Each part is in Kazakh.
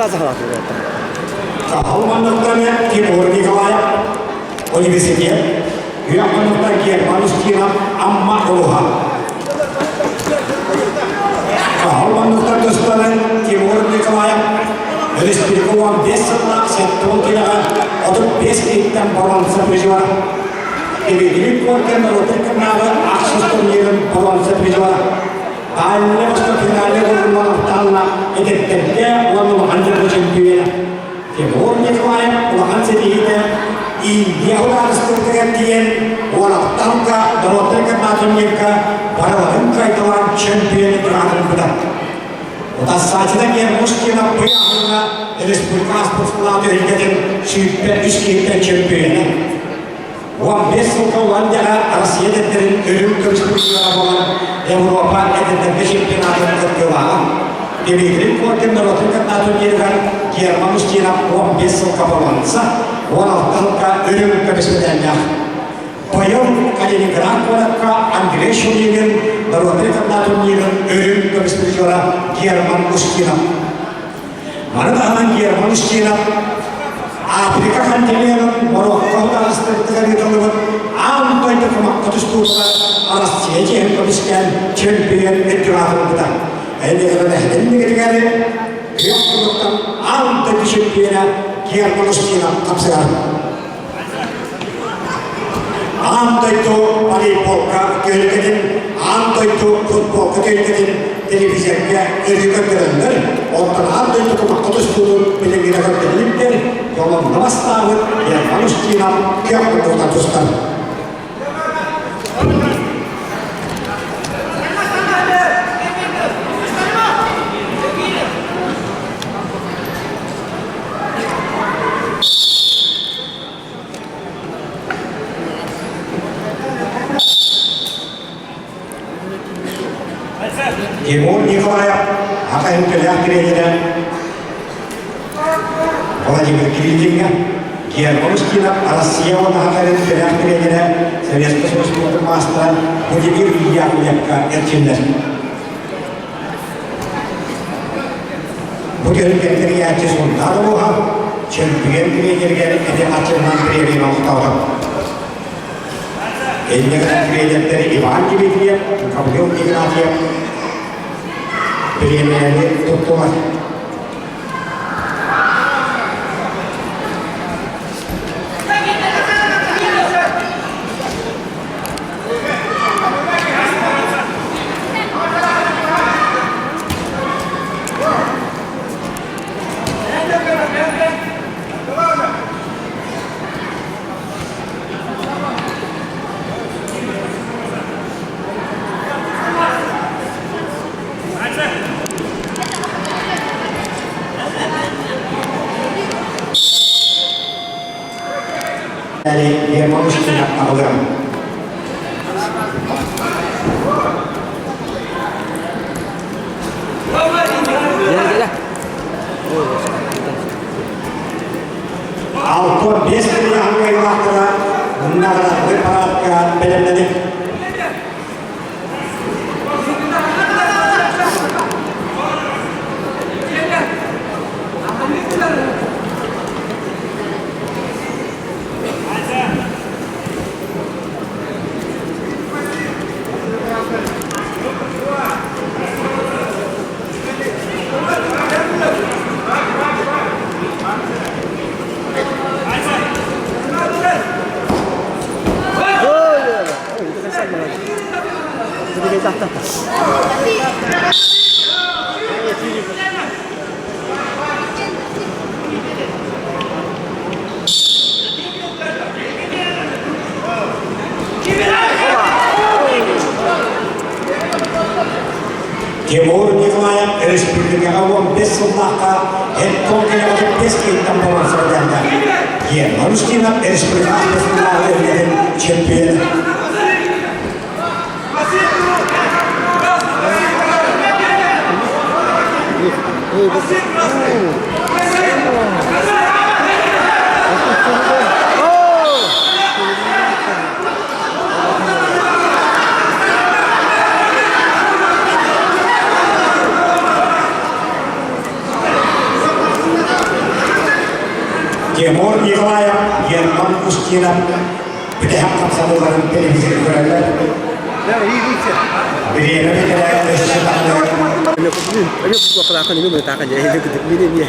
Сразу халат береді. Халмандықтан Тимур Николаев, университет, Юрмандықтан Манустина Амма Улуха. Халмандықтан достары Тимур Николаев, Республикуан 5 жылда сәттіғын келіға 35 кейттен балансы призуа. Евелик көрген Роттерканағы ақсыз турнирін балансы призуа. Дайынлы басты финале ғылымланықтарына әдеттерде оның ғанжырғы чемпионы. Тимур Николаев ұлақан сәдейді Индия ұлағыстырдыған дейін олақтанға Роттерканға турнирға бараларын қайталан чемпионы тұрағын бұдан. Достаточно Мушкина приехала республиканскую флоту Ригатин Шиппер Ишкиттен чемпионы. Он без Голландияға Россиядан өрім көрсетушілері болған Европа әдеттерді чемпионатын көткілаған. Дмитрий Коркин Роттерканға турнирған Герман Мушкина 15 жылға болғанса, 16-ға өрім көрсетілген. Биыл Калининград қонаққа Андрей Шунигин Роттерканға турнирін өрім көрсетушілері Герман Мушкина. Манытағынан Герман Мушкина Африка континентін Мароккоға астырттыған етілігін аңтойды қымаққа түстуылға Россия жең көміскен чемпион әттіғатын бұдан. Әйнегірін әйнегіргәрі күйіқтіліктің аңтойды чемпионы Герман Мушкина қапсыған. Аңтойды волейболға көлгетін, аңтойды футболға көлгетін телевизияға өрігіндіріндір, онтан аңтойды қымаққа түстуылын білінгені көптерліктер, Yolun namastavı Gерман Мушкина kıyafetlerden tutsan. Тимур Николаев, Акаев Пелях тренера, Владимир Кириллинга, Герман Мушкина, Россия Акаев Пелях тренера, Советский Союз мастера, Владимир Яковлевка, Эрчинлер. Бүгін кәлтірге сондар оға, чемпион тренерге әде ачылынан премия ұқтауға. Әйнегінің тренерлері Иван Дмитриев, Кавлев Игнатьев, премияны тұттылар. Герман Мушкина алған. Алты 5 миллионға уақытыда мұндағы препаратқа білімдедік. Тимур Николаев республикаға 15 жылдаққа Эдконкеге 35 кейттен болған сұрағанда. Герман Мушкина республикаға чемпионы. Timur Nikolayev, German Ustинов, bir de kapsamlıların televizyon görenler. Birini bitirek eşitlikler. Ini kelakar ini meletakkan jadi ini dia.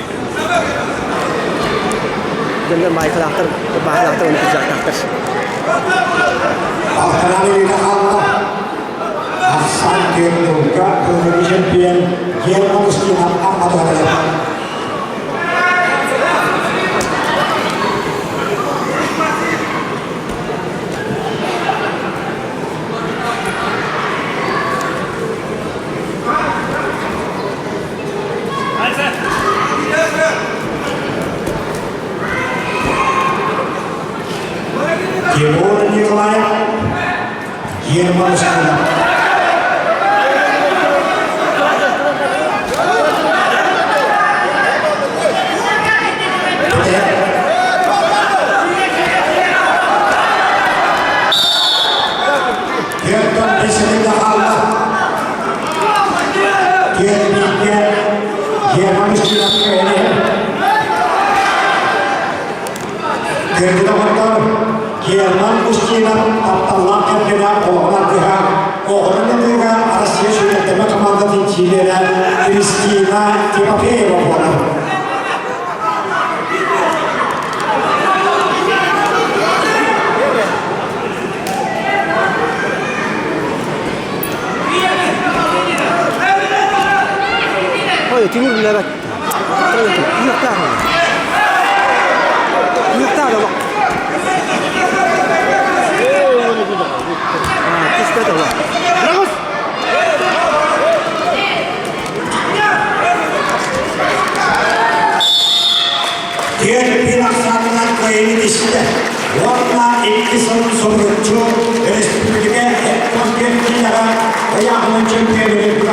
Jangan main kelakar, kelakar untuk kelakar. Akhirnya Allah Hasan Dirga Indonesian Pian German Ustинов apa tuh ada? Timur Nikolayev, German Ustинов. Gerdan Bismillah Allah. German Ustинов ini. Gerdan German Ustинов Allah kendine oğlandığa oğlandığa Rusya Şöhretlerine komandanın çiğnere Kristina Timofeyeva olan. Oh ya Timur bile bak. Yurtta da bak. Piste de var. Bravo. Diğer bir aksanından koyunu dişinde. Orta iktisinin sonucu Respublika'ya hep kongençilere ayağının çöpleri